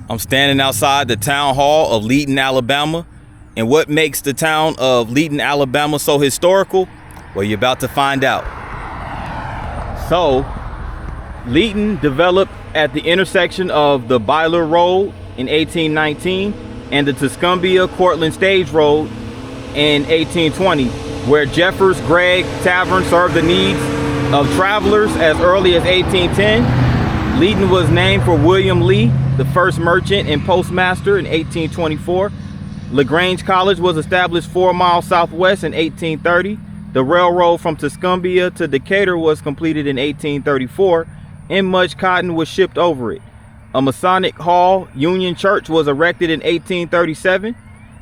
I'm standing outside the town hall of Leighton, Alabama. And what makes the town of Leighton, Alabama so historical? Well, you're about to find out. So, Leighton developed at the intersection of the Byler Road in 1819 and the Tuscumbia-Cortland Stage Road in 1820, where Jeffers Gregg Tavern served the needs of travelers as early as 1810. Leighton was named for William Lee, the first merchant and postmaster in 1824. LaGrange College was established 4 miles southwest in 1830. The railroad from Tuscumbia to Decatur was completed in 1834, and much cotton was shipped over it. A Masonic Hall Union Church was erected in 1837.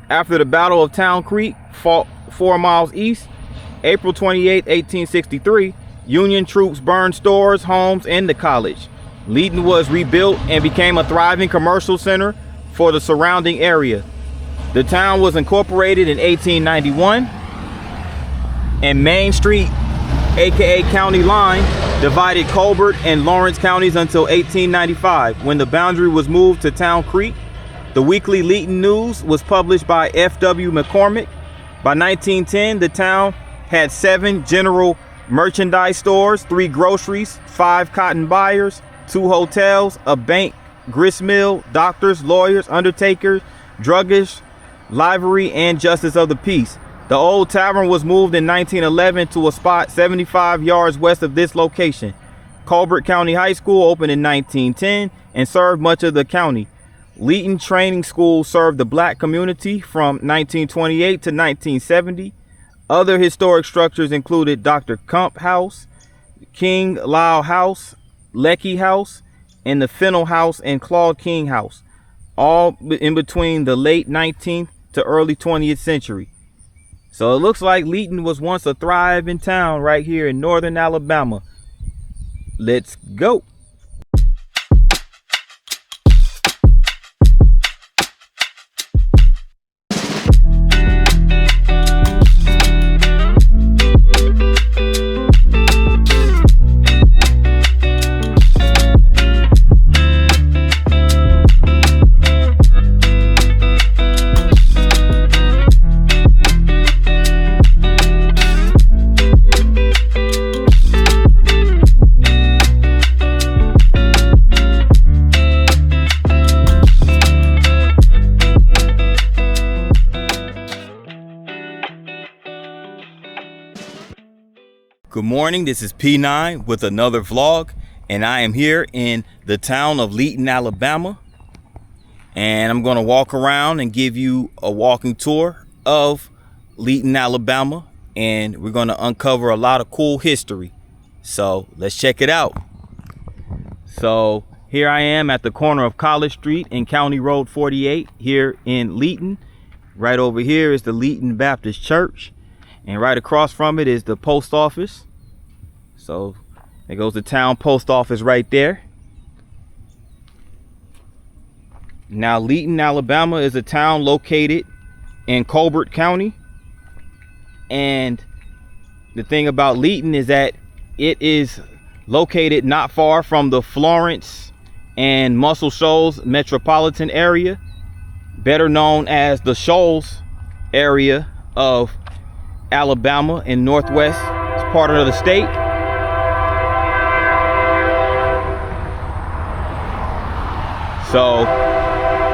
After the Battle of Town Creek, fought 4 miles east, April 28, 1863, Union troops burned stores, homes, and the college. Leighton was rebuilt and became a thriving commercial center for the surrounding area. The town was incorporated in 1891, and Main Street, aka County Line, divided Colbert and Lawrence counties until 1895, when the boundary was moved to Town Creek. The weekly Leighton News was published by F.W. McCormick. By 1910, the town had 7 general merchandise stores, 3 groceries, 5 cotton buyers, 2 hotels, a bank, grist mill, doctors, lawyers, undertakers, druggists, livery, and justice of the peace. The old tavern was moved in 1911 to a spot 75 yards west of this location. Colbert County High School opened in 1910 and served much of the county. Leighton Training School served the black community from 1928 to 1970. Other historic structures included Dr. Kump House, King Lyle House, Lecky House, and the Fennel House and Claude King House, all in between the late 19th to early 20th century. So it looks like Leighton was once a thriving town right here in northern Alabama. Let's go. Good morning, this is P9 with another vlog, and I am here in the town of Leighton, Alabama, and I'm going to walk around and give you a walking tour of Leighton, Alabama, and we're going to uncover a lot of cool history. So let's check it out. So here I am at the corner of College Street and County Road 48 here in Leighton. Right over here is the Leighton Baptist Church, and right across from it is the post office. So there goes the town post office right there. Now Leighton, Alabama is a town located in Colbert County. And the thing about Leighton is that it is located not far from the Florence and Muscle Shoals metropolitan area, better known as the Shoals area of Alabama in northwest part of the state. So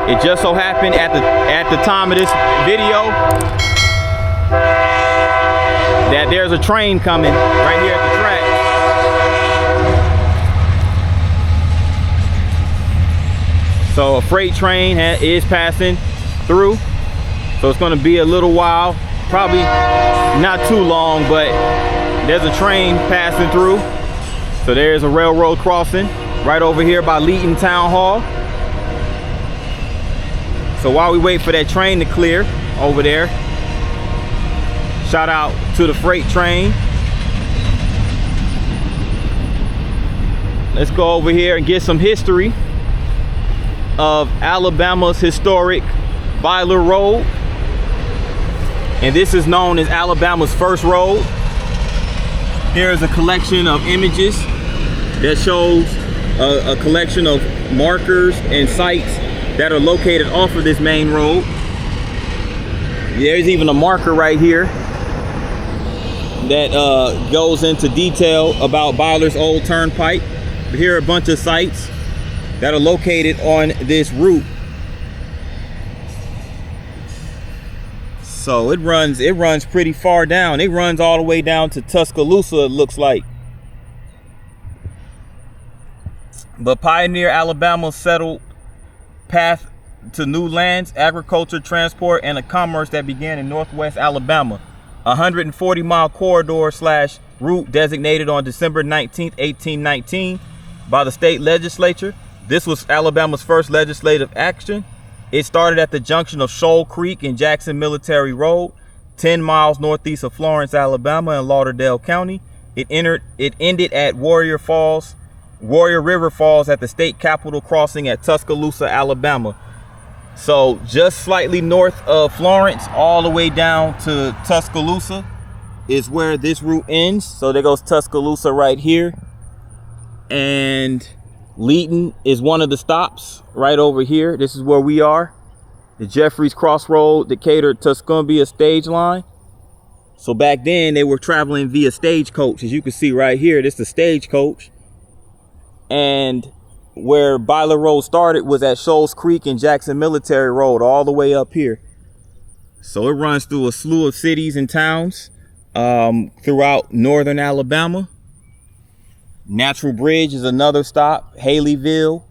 it just so happened at the time of this video that there's a train coming right here at the track. So a freight train is passing through. So it's going to be a little while, probably not too long, but there's a train passing through. So there's a railroad crossing right over here by Leighton Town Hall. So while we wait for that train to clear over there, shout out to the freight train. Let's go over here and get some history of Alabama's historic Byler Road. And this is known as Alabama's first road. Here is a collection of images that shows a collection of markers and sites that are located off of this main road. There's even a marker right here that goes into detail about Byler's old turnpike. Here are a bunch of sites that are located on this route. So it runs pretty far down. It runs all the way down to Tuscaloosa, it looks like. But Pioneer, Alabama settled path to new lands, agriculture, transport, and a commerce that began in northwest Alabama. A 140-mile corridor / route designated on December 19th, 1819 by the state legislature. This was Alabama's first legislative action. It started at the junction of Shoal Creek and Jackson Military Road, 10 miles northeast of Florence, Alabama in Lauderdale County. It ended at Warrior River Falls at the state capitol crossing at Tuscaloosa, Alabama. So just slightly north of Florence, all the way down to Tuscaloosa is where this route ends. So there goes Tuscaloosa right here. And Leighton is one of the stops right over here. This is where we are. The Jeffries Crossroad, Decatur, Tuscumbia stage line. So back then they were traveling via stagecoach. As you can see right here, this is a stagecoach. And where Byler Road started was at Shoals Creek and Jackson Military Road, all the way up here. So it runs through a slew of cities and towns throughout northern Alabama. Natural Bridge is another stop, Haleyville.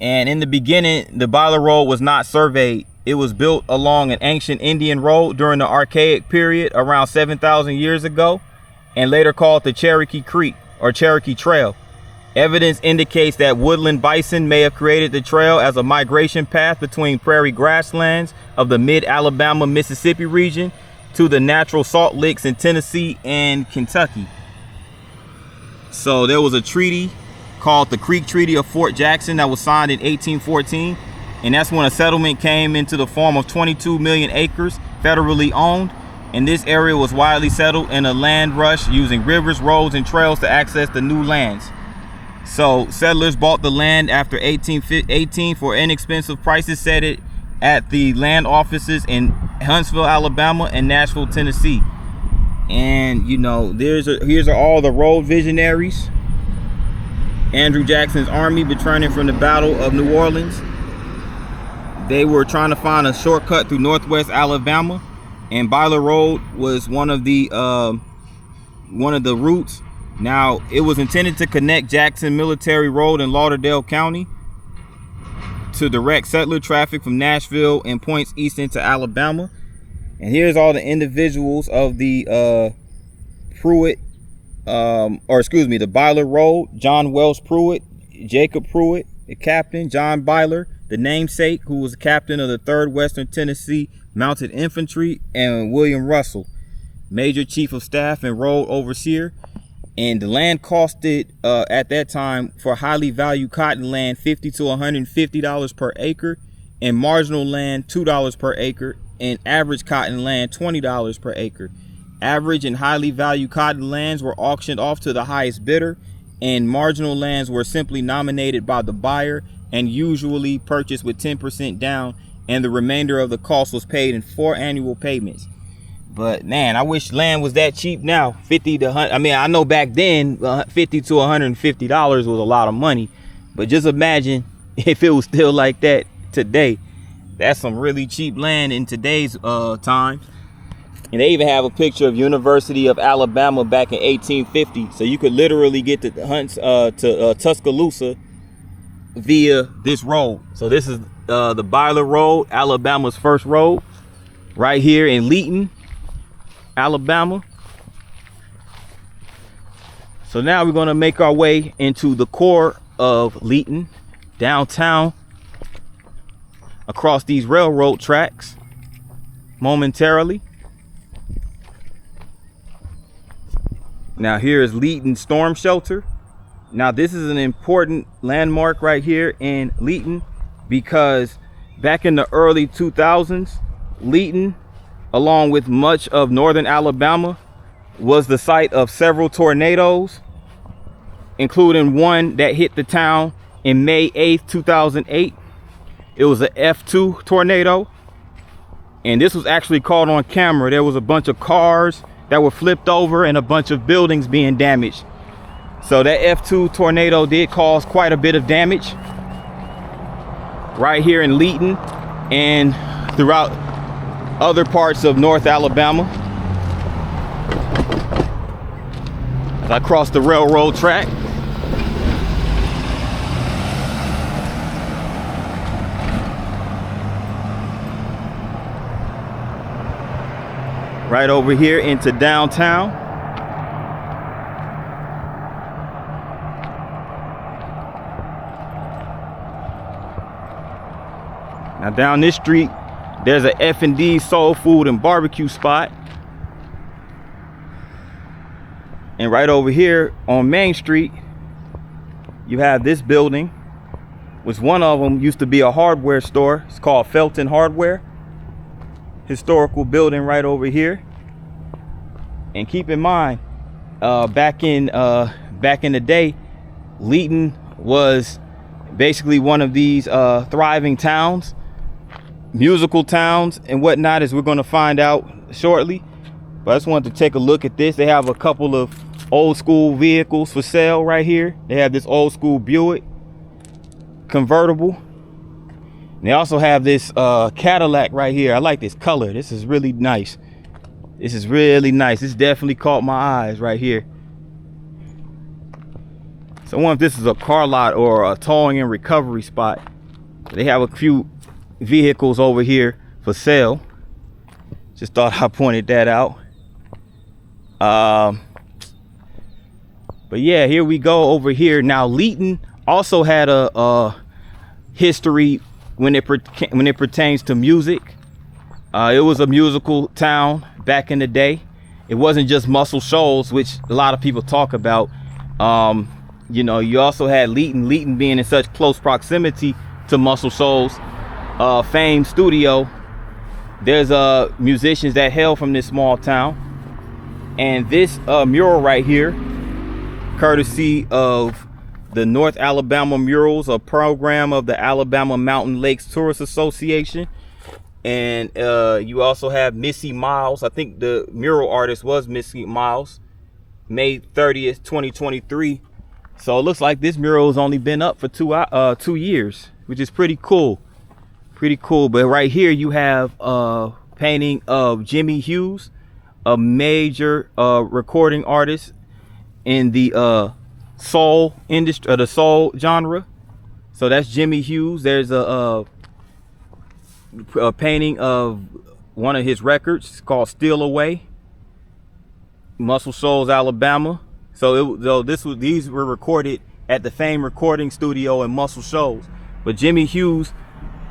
And in the beginning, the Byler Road was not surveyed. It was built along an ancient Indian road during the Archaic period around 7,000 years ago, and later called the Cherokee Creek or Cherokee Trail. Evidence indicates that woodland bison may have created the trail as a migration path between prairie grasslands of the mid-Alabama, Mississippi region to the natural salt licks in Tennessee and Kentucky. So there was a treaty called the Creek Treaty of Fort Jackson that was signed in 1814. And that's when a settlement came into the form of 22 million acres federally owned. And this area was widely settled in a land rush using rivers, roads, and trails to access the new lands. So settlers bought the land after 1818 for inexpensive prices, set it at the land offices in Huntsville, Alabama and Nashville, Tennessee. And you know, here's are all the road visionaries. Andrew Jackson's army returning from the Battle of New Orleans. They were trying to find a shortcut through northwest Alabama, and Byler Road was one of the routes. Now, it was intended to connect Jackson Military Road in Lauderdale County to direct settler traffic from Nashville and points east into Alabama. And here's all the individuals of the the Byler Road. John Wells Pruitt, Jacob Pruitt, the captain. John Byler, the namesake, who was the captain of the 3rd Western Tennessee Mounted Infantry, and William Russell, Major Chief of Staff and Road Overseer. And the land costed at that time for highly valued cotton land $50 to $150 per acre, and marginal land $2 per acre, and average cotton land $20 per acre. Average and highly valued cotton lands were auctioned off to the highest bidder, and marginal lands were simply nominated by the buyer and usually purchased with 10% down, and the remainder of the cost was paid in 4 annual payments. But man, I wish land was that cheap now. 50 to 100. I mean, I know back then 50 to $150 was a lot of money, but just imagine if it was still like that today. That's some really cheap land in today's time. And they even have a picture of University of Alabama back in 1850. So you could literally get to Tuscaloosa via this road. So this is the Byler Road, Alabama's first road, right here in Leighton, Alabama. So now we're going to make our way into the core of Leighton, downtown, across these railroad tracks momentarily. Now here is Leighton Storm Shelter. Now this is an important landmark right here in Leighton, because back in the early 2000s, Leighton, along with much of northern Alabama, was the site of several tornadoes including one that hit the town in May 8th, 2008. It was an F2 tornado, and this was actually caught on camera. There was a bunch of cars that were flipped over and a bunch of buildings being damaged. So that F2 tornado did cause quite a bit of damage right here in Leighton and throughout other parts of North Alabama. As I cross the railroad track, right over here into downtown. Now down this street, there's a F&D soul food and barbecue spot. And right over here on Main Street, you have this building, which one of them used to be a hardware store. It's called Felton Hardware. Historical building right over here. And keep in mind, back in the day, Leighton was basically one of these thriving towns, musical towns and whatnot, as we're going to find out shortly. But I just wanted to take a look at this. They have a couple of old school vehicles for sale right here. They have this old school Buick convertible. And they also have this Cadillac right here. I like this color. This is really nice. This is really nice. This definitely caught my eyes right here. So I wonder if this is a car lot or a towing and recovery spot. They have a few vehicles over here for sale. Just thought I pointed that out. But yeah, here we go over here. Now Leighton also had a history when it pertains to music. It was a musical town back in the day. It wasn't just Muscle Shoals, which a lot of people talk about. You know, you also had Leighton being in such close proximity to Muscle Shoals famed studio. There's musicians that hail from this small town. And this mural right here, courtesy of the North Alabama Murals, a program of the Alabama Mountain Lakes Tourist Association. And you also have Missy Miles. I think the mural artist was Missy Miles. May 30th, 2023. So it looks like this mural has only been up for 2 years, which is pretty cool. Pretty cool. But right here you have a painting of Jimmy Hughes, a major recording artist in the soul industry, the soul genre. So that's Jimmy Hughes. There's a painting of one of his records called Steal Away, Muscle Shoals, Alabama. So these were recorded at the famed recording studio in Muscle Shoals. But Jimmy Hughes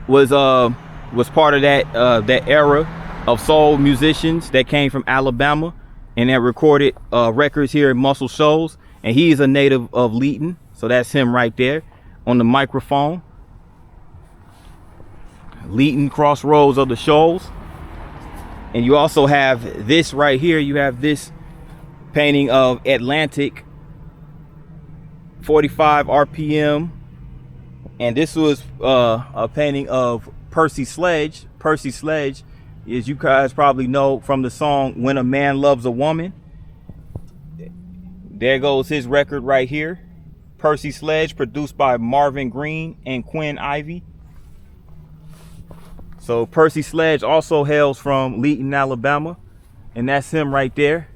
was part of that era of soul musicians that came from Alabama and that recorded records here in Muscle Shoals. And he is a native of Leighton. So that's him right there on the microphone. Leighton, crossroads of the Shoals. And you also have this right here. You have this painting of Atlantic, 45 RPM. And this was a painting of Percy Sledge. Percy Sledge, as you guys probably know from the song When a Man Loves a Woman. There goes his record right here. Percy Sledge, produced by Marvin Green and Quinn Ivy. So Percy Sledge also hails from Leighton, Alabama. And that's him right there.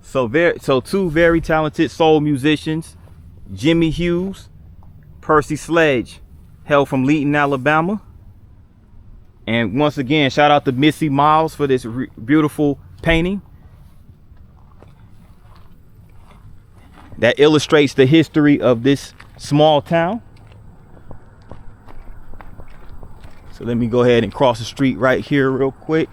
So two very talented soul musicians, Jimmy Hughes, Percy Sledge, hail from Leighton, Alabama. And once again, shout out to Missy Miles for this beautiful painting that illustrates the history of this small town. So let me go ahead and cross the street right here real quick.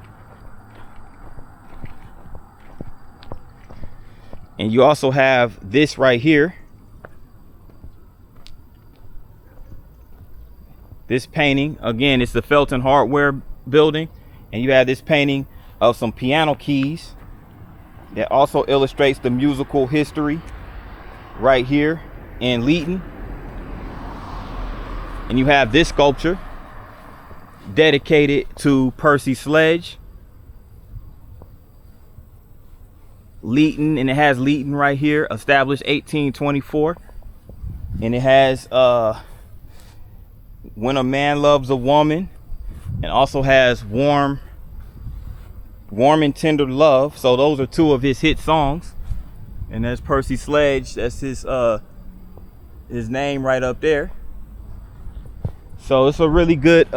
And you also have this right here. This painting, again, it's the Felton Hardware building. And you have this painting of some piano keys that also illustrates the musical history right here in Leighton. And you have this sculpture dedicated to Percy Sledge. Leighton, and it has Leighton right here, established 1824. And it has When a Man Loves a Woman, and also has Warm and Tender Love. So those are two of his hit songs. And that's Percy Sledge. That's his name right up there. So it's a really good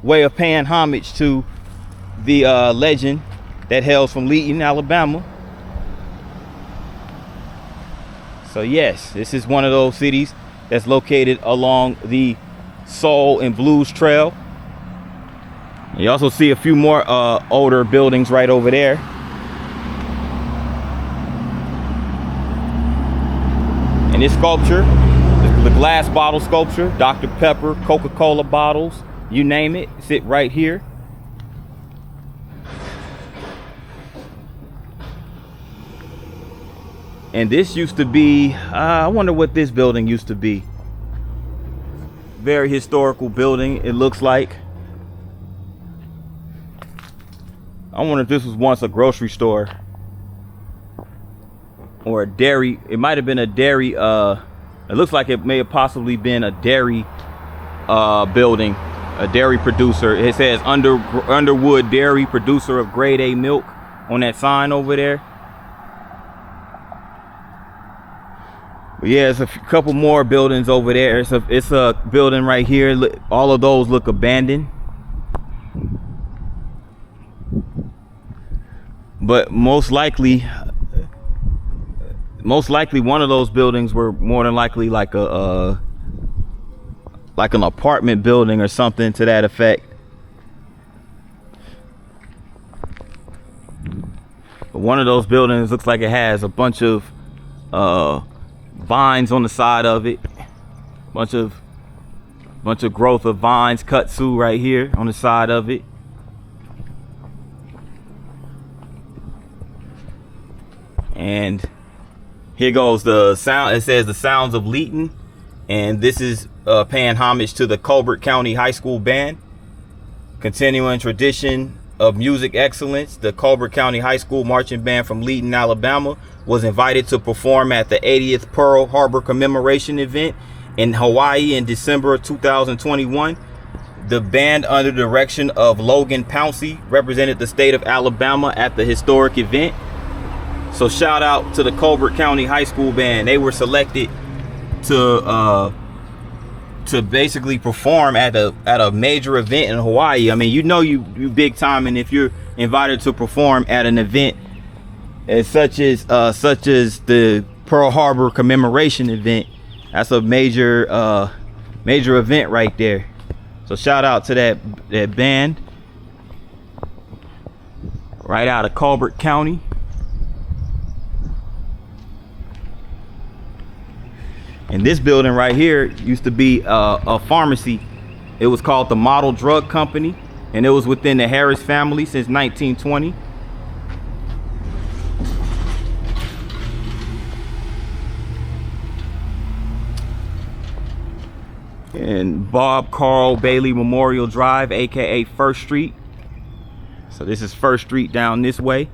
way of paying homage to the legend that hails from Leighton, Alabama. So yes, this is one of those cities that's located along the Soul and Blues Trail. You also see a few more older buildings right over there. And this sculpture, the glass bottle sculpture, Dr. Pepper, Coca-Cola bottles, you name it, sit right here. And this used to be, I wonder what this building used to be. Very historical building, it looks like. I wonder if this was once a grocery store or a dairy. It might have been a dairy. It looks like it may have possibly been a dairy building, a dairy producer. It says Underwood Dairy, producer of grade A milk on that sign over there. But yeah, it's a couple more buildings over there. It's a building right here. All of those look abandoned. But most likely one of those buildings were more than likely like an apartment building or something to that effect. But one of those buildings looks like it has a bunch of vines on the side of it. Bunch of growth of vines, kudzu right here on the side of it. And here goes the sound. It says the Sounds of Leighton, and this is paying homage to the Colbert County High School Band. Continuing tradition of music excellence, the Colbert County High School Marching Band from Leighton, Alabama was invited to perform at the 80th Pearl Harbor commemoration event in Hawaii in December of 2021. The band, under the direction of Logan Pouncey, represented the state of Alabama at the historic event. So shout out to the Colbert County High School Band. They were selected to basically perform at a major event in Hawaii. I mean, you know you big time, and if you're invited to perform at an event such as the Pearl Harbor commemoration event, that's a major event right there. So shout out to that band right out of Colbert County. And this building right here used to be a pharmacy. It was called the Model Drug Company, and it was within the Harris family since 1920. And Bob Carl Bailey Memorial Drive, aka First Street. So this is First Street down this way.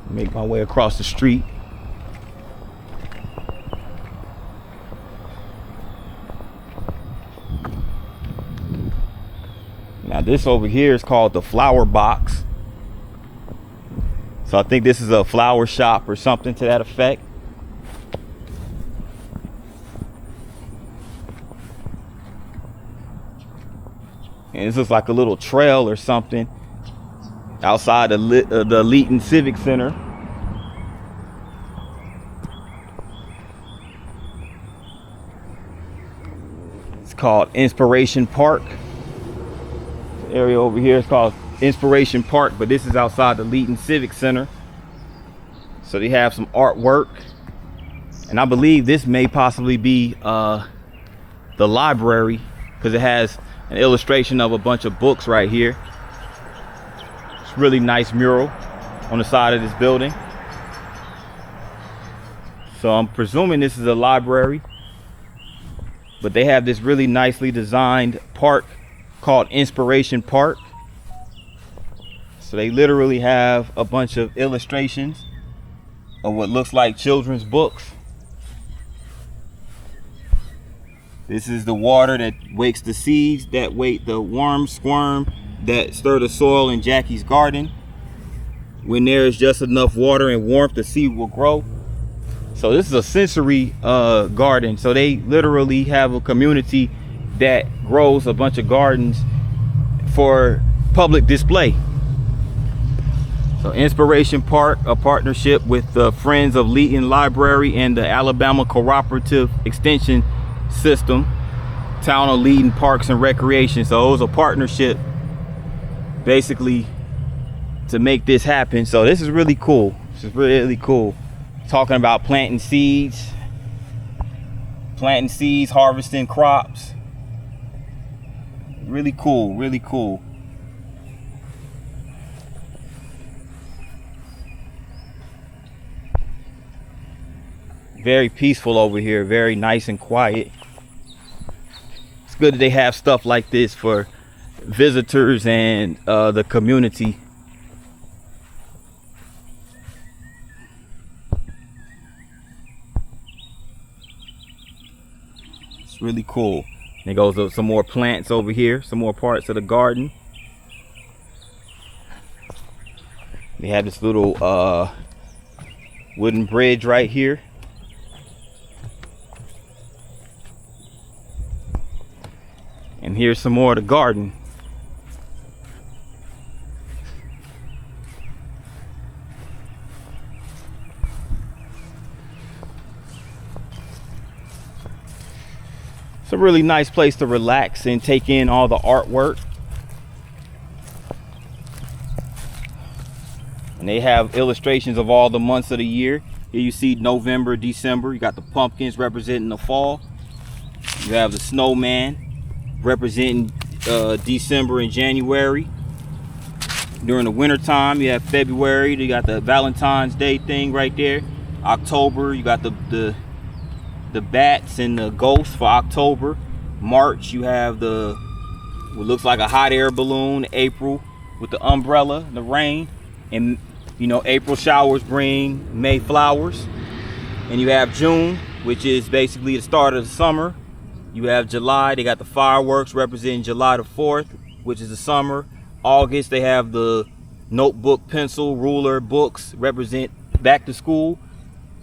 Make my way across the street. Now this over here is called the Flower Box. So I think this is a flower shop or something to that effect. And this looks like a little trail or something outside the Leighton Civic Center. It's called Inspiration Park. The area over here is called Inspiration Park, but this is outside the Leighton Civic Center. So they have some artwork, and I believe this may possibly be the library, because it has an illustration of a bunch of books right here. It's a really nice mural on the side of this building. So I'm presuming this is a library, but they have this really nicely designed park called Inspiration Park. So they literally have a bunch of illustrations of what looks like children's books. This is the water that wakes the seeds, that wake the worms squirm, that stir the soil in Jackie's garden. When there is just enough water and warmth, the seed will grow. So this is a sensory garden. So they literally have a community that grows a bunch of gardens for public display. So Inspiration Park, a partnership with the Friends of Leighton Library and the Alabama Cooperative Extension System, Town of Leighton Parks and Recreation. So it was a partnership basically to make this happen. So this is really cool. This is really cool. Talking about planting seeds, harvesting crops. Really cool, really cool. Very peaceful over here, very nice and quiet. It's good that they have stuff like this for visitors and the community. It's really cool. There goes some more plants over here, some more parts of the garden. They have this little wooden bridge right here. And here's some more of the garden. It's a really nice place to relax and take in all the artwork. And they have illustrations of all the months of the year. Here you see November, December. You got the pumpkins representing the fall. You have the snowman representing December and January. During the winter time, you have February. You got the Valentine's Day thing right there. October, you got the bats and the ghosts for October. March, you have what looks like a hot air balloon. April with the umbrella, the rain, and you know, April showers bring May flowers. And you have June, which is basically the start of the summer. You have July, they got the fireworks representing July the 4th, which is the summer. August, they have the notebook, pencil, ruler, books represent back to school.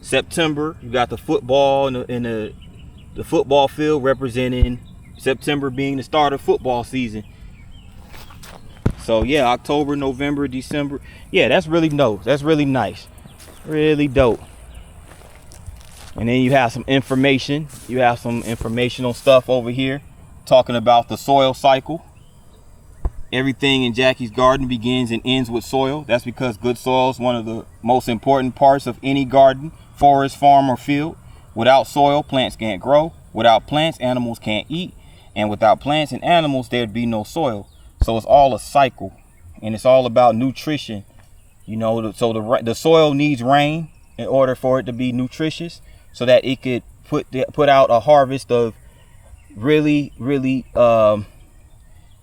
September, you got the football and the football field representing September being the start of football season. So yeah, October, November, December. Yeah, that's really dope. That's really nice. Really dope. And then you have some information. You have some informational stuff over here talking about the soil cycle. Everything in Jackie's garden begins and ends with soil. That's because good soil is one of the most important parts of any garden, forest, farm, or field. Without soil, plants can't grow. Without plants, animals can't eat. And without plants and animals, there'd be no soil. So it's all a cycle. And it's all about nutrition. You know, so the soil needs rain in order for it to be nutritious, so that it could put out a harvest of really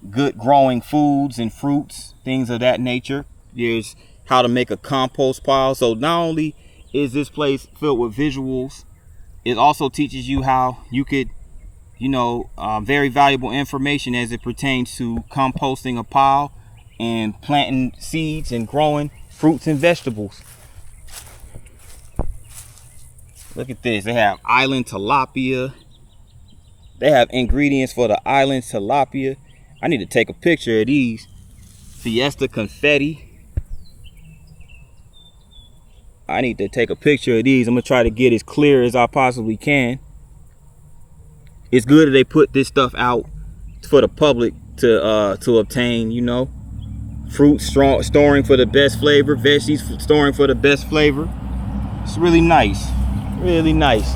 good growing foods and fruits, things of that nature. There's how to make a compost pile. So not only is this place filled with visuals, it also teaches you how you could, you know, very valuable information as it pertains to composting a pile and planting seeds and growing fruits and vegetables. Look at this. They have island tilapia. They have ingredients for the island tilapia. I need to take a picture of these. Fiesta confetti. I need to take a picture of these. I'm going to try to get as clear as I possibly can. It's good that they put this stuff out for the public to obtain, you know. Fruits storing for the best flavor. Veggies storing for the best flavor. It's really nice. Really nice.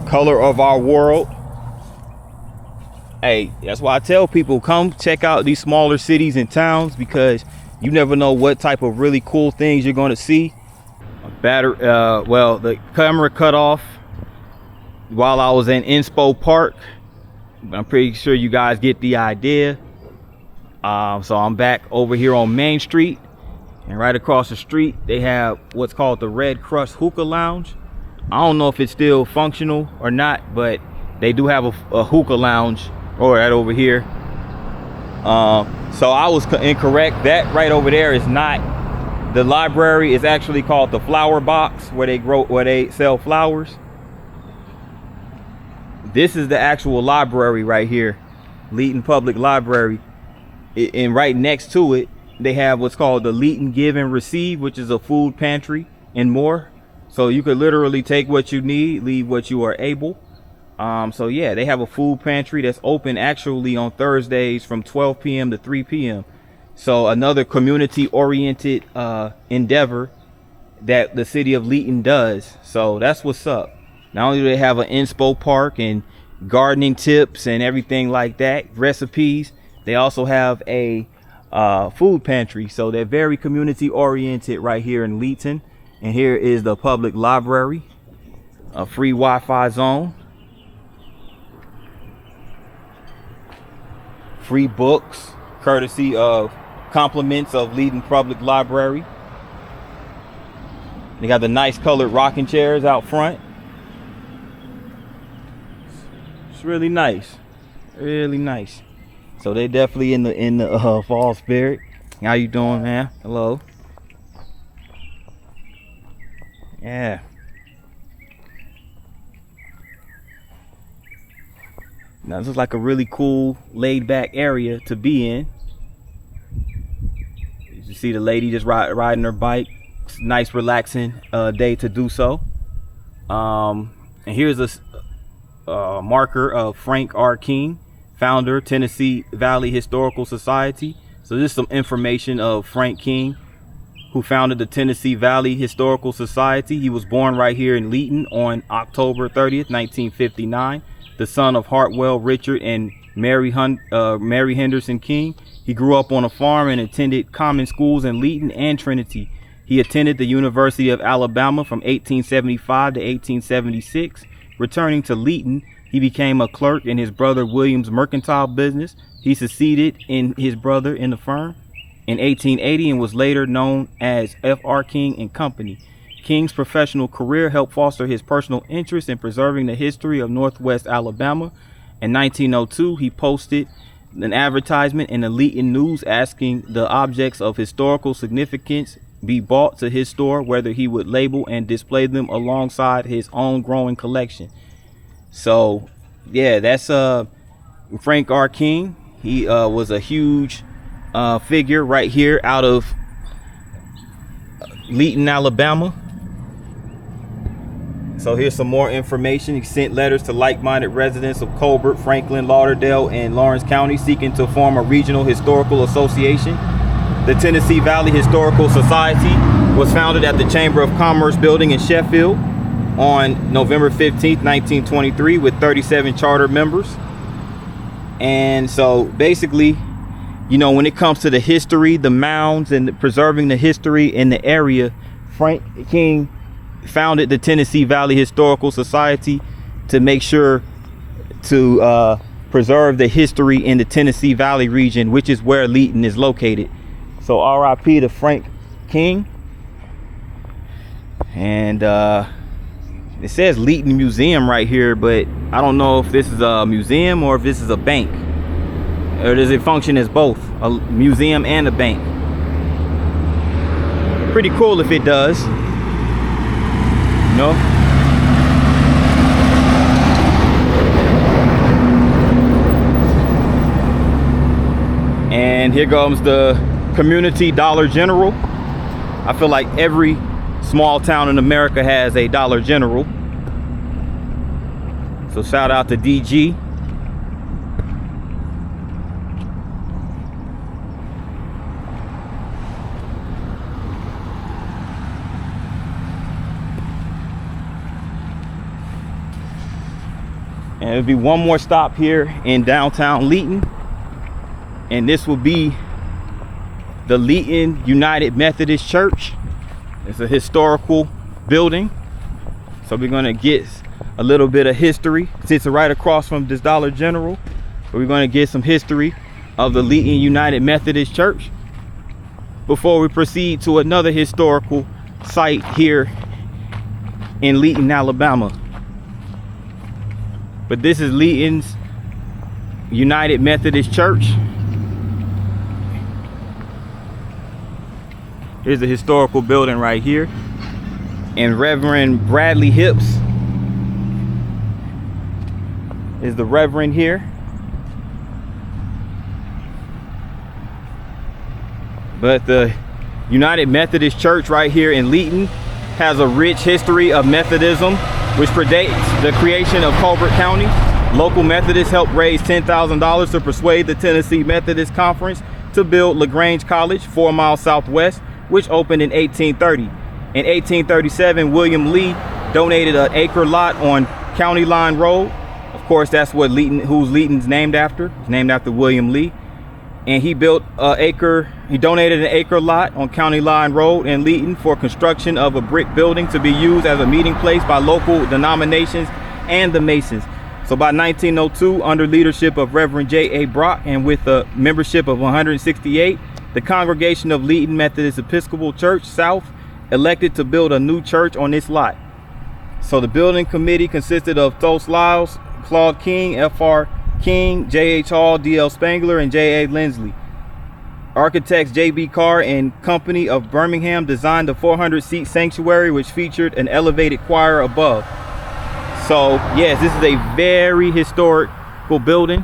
Color of our world. Hey, that's why I tell people, come check out these smaller cities and towns, because you never know what type of really cool things you're going to see. Well, the camera cut off while I was in Inspo Park, but I'm pretty sure you guys get the idea. So I'm back over here on Main Street, and right across the street they have what's called the Red Crust Hookah Lounge. I don't know if it's still functional or not, but they do have a hookah lounge right over here. So I was incorrect. That right over there is not the library. It's actually called the Flower Box, where they sell flowers. This is the actual library right here, Leighton Public Library. And right next to it, they have what's called the Leighton Give and Receive, which is a food pantry and more. So you could literally take what you need, leave what you are able. So yeah, they have a food pantry that's open actually on Thursdays from 12 p.m. to 3 p.m. So another community oriented endeavor that the city of Leighton does. So that's what's up. Not only do they have an inspo park and gardening tips and everything like that, recipes, they also have a food pantry. So they're very community oriented right here in Leighton. And here is the public library, a free Wi-Fi zone, free books, courtesy of compliments of Leighton Public Library. They got the nice colored rocking chairs out front. It's really nice, really nice. So they definitely in the fall spirit. How you doing, man? Hello. Yeah. Now this is like a really cool laid back area to be in. You see the lady just riding her bike. It's a nice relaxing day to do so. And here's a marker of Frank R. King, founder, Tennessee Valley Historical Society. So this is some information of Frank King, who founded the Tennessee Valley Historical Society. He was born right here in Leighton on October 30th, 1959, the son of Hartwell Richard and Mary Henderson King. He grew up on a farm and attended common schools in Leighton and Trinity. He attended the University of Alabama from 1875 to 1876. Returning to Leighton, he became a clerk in his brother William's mercantile business. He succeeded in his brother in the firm in 1880 and was later known as F.R. King and Company. King's professional career helped foster his personal interest in preserving the history of Northwest Alabama. In 1902, he posted an advertisement in the Leighton News asking the objects of historical significance be brought to his store, whether he would label and display them alongside his own growing collection. So yeah, that's Frank R. King. He was a huge figure right here out of Leighton, Alabama. So here's some more information. He sent letters to like-minded residents of Colbert, Franklin, Lauderdale, and Lawrence County seeking to form a regional historical association. The Tennessee Valley Historical Society was founded at the Chamber of Commerce building in Sheffield on November 15th, 1923 with 37 charter members. And so basically, you know, when it comes to the history, the mounds, and preserving the history in the area, Frank King founded the Tennessee Valley Historical Society to make sure to preserve the history in the Tennessee Valley region, which is where Leighton is located. So RIP to Frank King. And it says Leighton Museum right here, but I don't know if this is a museum or if this is a bank. Or does it function as both, a museum and a bank? Pretty cool if it does. You know? And here comes the community Dollar General. I feel like every small town in America has a Dollar General. So shout out to DG. And it'll be one more stop here in downtown Leighton. And this will be the Leighton United Methodist Church. It's a historical building. So we're gonna get a little bit of history. It's right across from this Dollar General. But we're gonna get some history of the Leighton United Methodist Church before we proceed to another historical site here in Leighton, Alabama. But this is Leighton's United Methodist Church. Here's a historical building right here. And Reverend Bradley Hips is the Reverend here. But the United Methodist Church right here in Leighton has a rich history of Methodism, which predates the creation of Colbert County. Local Methodists helped raise $10,000 to persuade the Tennessee Methodist Conference to build LaGrange College 4 miles southwest, which opened in 1830. In 1837, William Lee donated an acre lot on County Line Road. Of course, that's what Leighton, who's Leighton's named after. It's named after William Lee. And he built he donated an acre lot on County Line Road in Leighton for construction of a brick building to be used as a meeting place by local denominations and the Masons. So by 1902, under leadership of Reverend J.A. Brock and with a membership of 168, the congregation of Leighton Methodist Episcopal Church South elected to build a new church on this lot. So the building committee consisted of Thos Lyles, Claude King, F.R. King, J.H. Hall, D.L. Spangler, and J.A. Lindsley. Architects J.B. Carr and Company of Birmingham designed the 400-seat sanctuary, which featured an elevated choir above. So, yes, this is a very historical building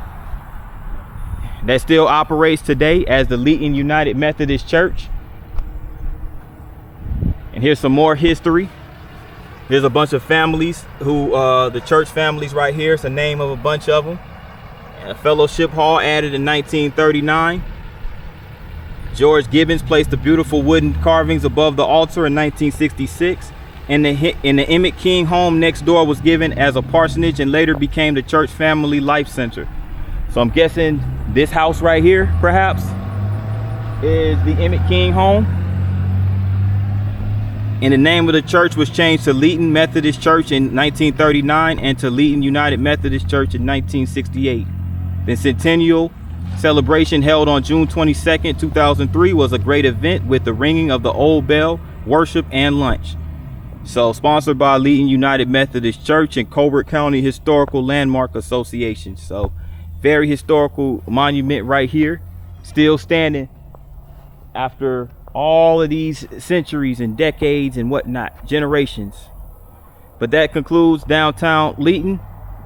that still operates today as the Leighton United Methodist Church. And here's some more history. There's a bunch of families who, the church families right here. It's the name of a bunch of them. A fellowship hall added in 1939. George Gibbons placed the beautiful wooden carvings above the altar in 1966. And the Emmett King home next door was given as a parsonage and later became the church family life center. So I'm guessing this house right here, perhaps, is the Emmett King home. And the name of the church was changed to Leighton Methodist Church in 1939 and to Leighton United Methodist Church in 1968. The centennial celebration held on June 22nd, 2003 was a great event with the ringing of the old bell, worship, and lunch. So sponsored by Leighton United Methodist Church and Colbert County Historical Landmark Association. So very historical monument right here, still standing after all of these centuries and decades and whatnot, generations. But that concludes downtown Leighton.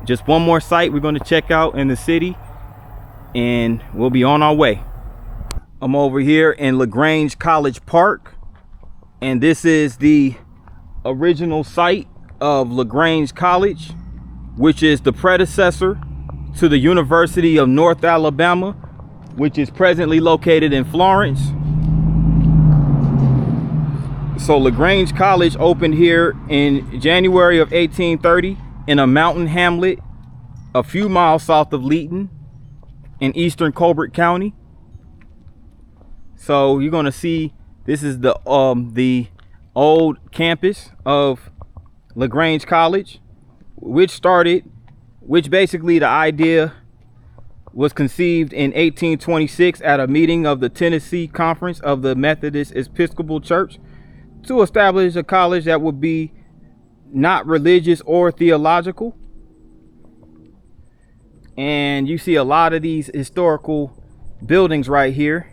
Just one more site we're going to check out in the city and we'll be on our way. I'm over here in LaGrange College Park, and this is the original site of LaGrange College, which is the predecessor to the University of North Alabama, which is presently located in Florence. So LaGrange College opened here in January of 1830 in a mountain hamlet a few miles south of Leighton in eastern Colbert County. So you're going to see this is the old campus of LaGrange College, which basically the idea was conceived in 1826 at a meeting of the Tennessee Conference of the Methodist Episcopal Church to establish a college that would be not religious or theological. And you see a lot of these historical buildings right here.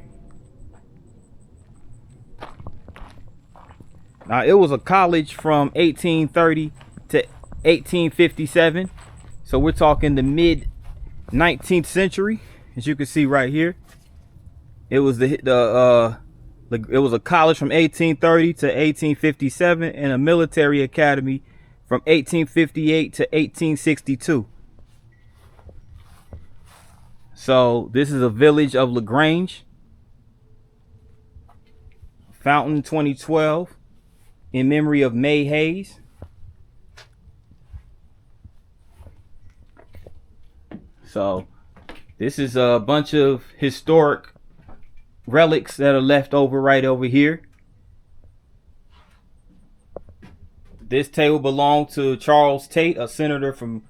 Now, it was a college from 1830 to 1857. So we're talking the mid 19th century, as you can see right here. It was it was a college from 1830 to 1857 and a military academy from 1858 to 1862. So this is a village of LaGrange. Fountain 2012 in memory of May Hayes. So this is a bunch of historic relics that are left over right over here. This table belonged to Charles Tate, a senator from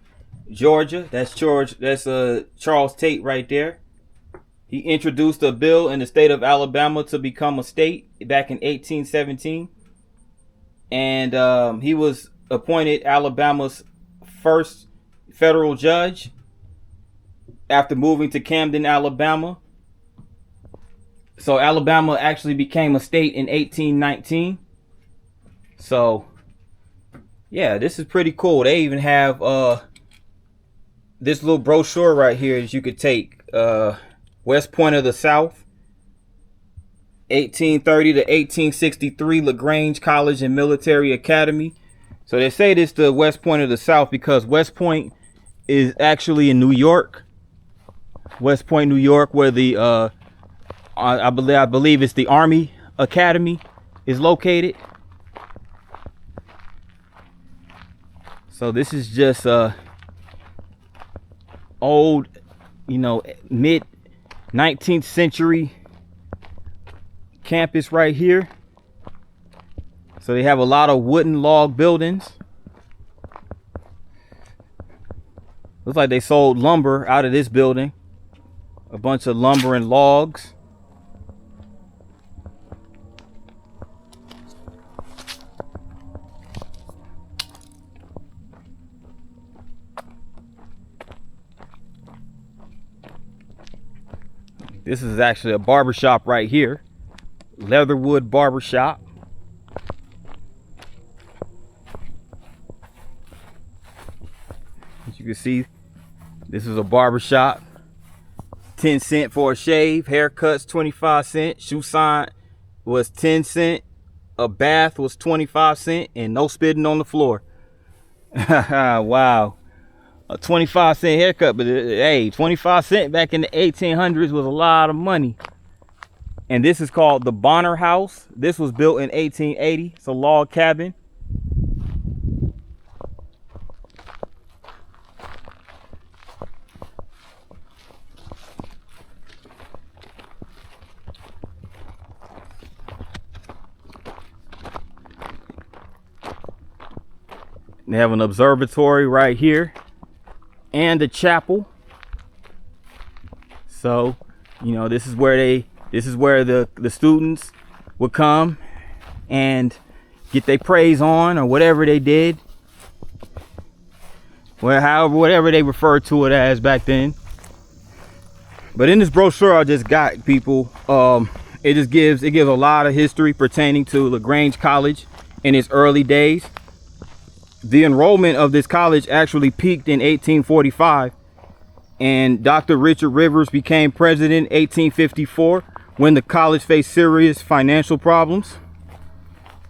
Georgia. That's Charles Tate right there. He introduced a bill in the state of Alabama to become a state back in 1817. And he was appointed Alabama's first federal judge after moving to Camden, Alabama. So Alabama actually became a state in 1819. So yeah, this is pretty cool. They even have this little brochure right here that you could take. West Point of the South, 1830 to 1863, LaGrange College and Military Academy. So they say this the West Point of the South because West Point is actually in New York. West Point, New York, where the I believe it's the Army Academy is located. So this is just old, mid 19th century campus right here. So they have a lot of wooden log buildings. Looks like they sold lumber out of this building. A bunch of lumber and logs. This is actually a barbershop right here. Leatherwood Barbershop. As you can see, this is a barbershop. 10 cents for a shave. Haircuts 25 cents. Shoe sign was 10 cents. A bath was 25 cents. And no spitting on the floor. Wow. A 25-cent haircut, but hey, 25 cents back in the 1800s was a lot of money. And this is called the Bonner House. This was built in 1880. It's a log cabin. They have an observatory right here. And a chapel. So, this is where the students would come and get their praise on or whatever they did. Well, whatever they referred to it as back then. But in this brochure I just got, people, it gives a lot of history pertaining to LaGrange College in its early days. The enrollment of this college actually peaked in 1845, and Dr. Richard Rivers became president in 1854 when the college faced serious financial problems.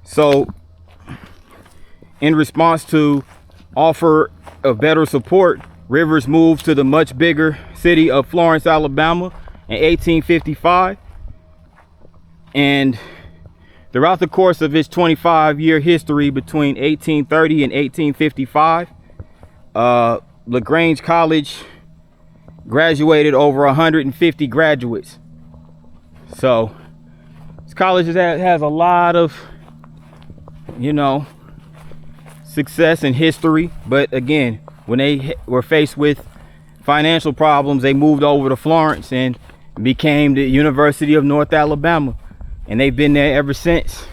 So, in response to offer of better support, Rivers moved to the much bigger city of Florence, Alabama in 1855, and throughout the course of its 25-year history between 1830 and 1855, LaGrange College graduated over 150 graduates. So this college has a lot of, success and history. But again, when they were faced with financial problems, they moved over to Florence and became the University of North Alabama. And they've been there ever since.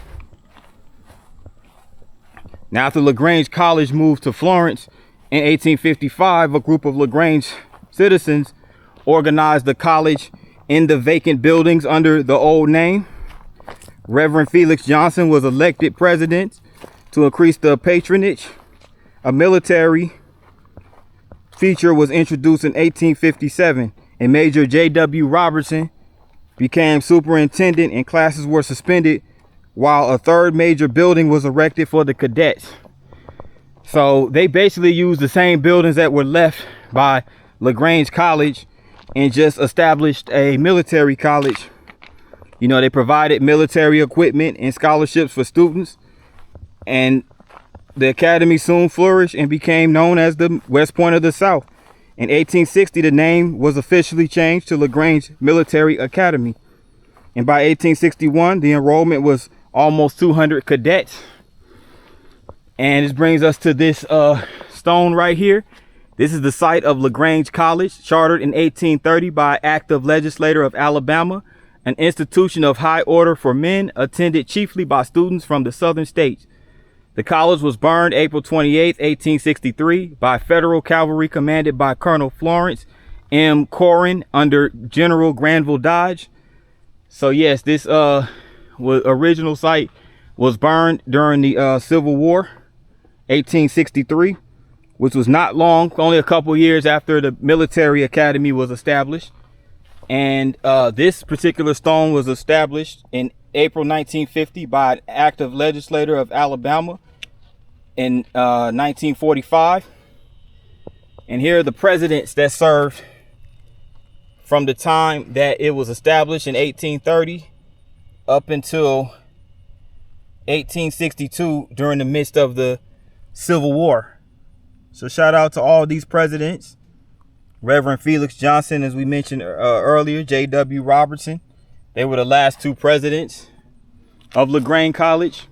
Now, after LaGrange College moved to Florence in 1855, a group of LaGrange citizens organized the college in the vacant buildings under the old name. Reverend Felix Johnson was elected president to increase the patronage. A military feature was introduced in 1857, and Major J.W. Robertson became superintendent, and classes were suspended while a third major building was erected for the cadets. So they basically used the same buildings that were left by LaGrange College and just established a military college. They provided military equipment and scholarships for students, and the academy soon flourished and became known as the West Point of the South. In 1860, the name was officially changed to LaGrange Military Academy. And by 1861, the enrollment was almost 200 cadets. And this brings us to this stone right here. This is the site of LaGrange College, chartered in 1830 by Act of Legislature of Alabama, an institution of high order for men, attended chiefly by students from the southern states. The college was burned April 28, 1863 by federal cavalry commanded by Colonel Florence M. Corrin under General Granville Dodge. So yes, this original site was burned during the Civil War, 1863, which was not long, only a couple years after the military academy was established. And this particular stone was established in April 1950 by an act of legislature of Alabama in 1945. And here are the presidents that served from the time that it was established in 1830 up until 1862 during the midst of the Civil War. So shout out to all these presidents. Reverend Felix Johnson, as we mentioned earlier, J.W. Robertson. They were the last two presidents of LaGrange College.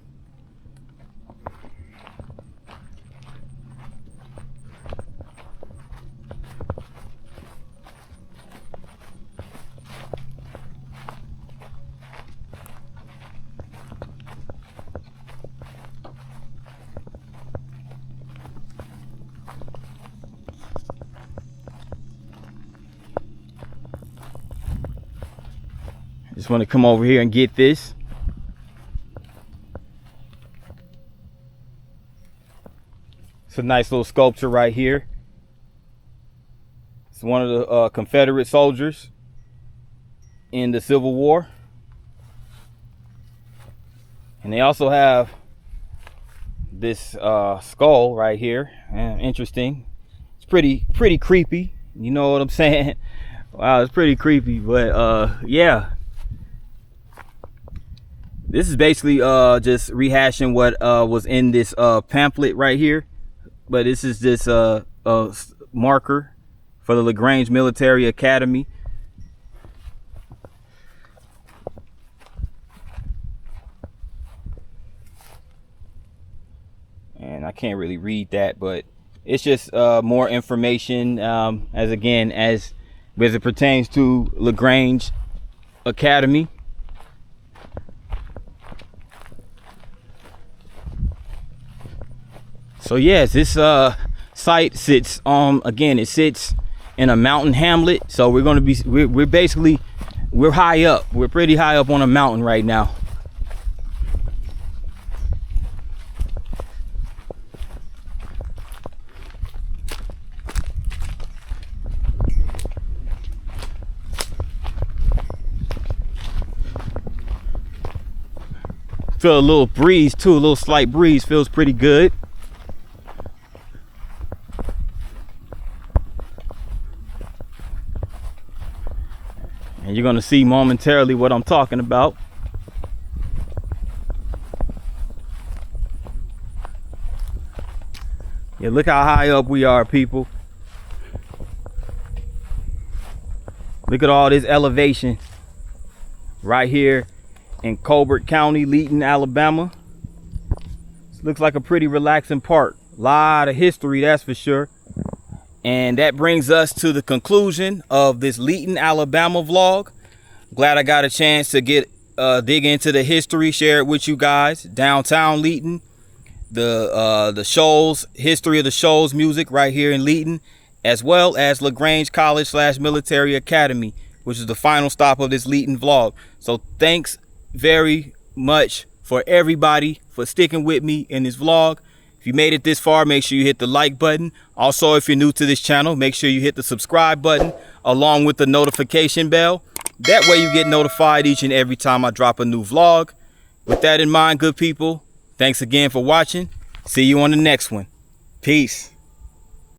Just want to come over here and get this. It's a nice little sculpture right here. It's one of the Confederate soldiers in the Civil War. And they also have this skull right here. Interesting. It's pretty creepy. You know what I'm saying? Wow, it's pretty creepy. But yeah. This is basically just rehashing what was in this pamphlet right here. But this is just a marker for the LaGrange Military Academy. And I can't really read that, but it's just more information as it pertains to LaGrange Academy. So yes, this site sits it sits in a mountain hamlet. So we're going to be we're high up. We're pretty high up on a mountain right now. Feel a little breeze too, a little slight breeze, feels pretty good. And you're going to see momentarily what I'm talking about. Yeah, look how high up we are, people. Look at all this elevation right here in Colbert County, Leighton, Alabama. This looks like a pretty relaxing park. A lot of history, that's for sure. And that brings us to the conclusion of this Leighton, Alabama vlog. Glad I got a chance to dig into the history, share it with you guys. Downtown Leighton, the Shoals, history of the Shoals music right here in Leighton, as well as LaGrange College / Military Academy, which is the final stop of this Leighton vlog. So thanks very much for everybody for sticking with me in this vlog. If you made it this far, make sure you hit the like button. Also, if you're new to this channel, make sure you hit the subscribe button along with the notification bell. That way you get notified each and every time I drop a new vlog. With that in mind, good people, thanks again for watching. See you on the next one. Peace.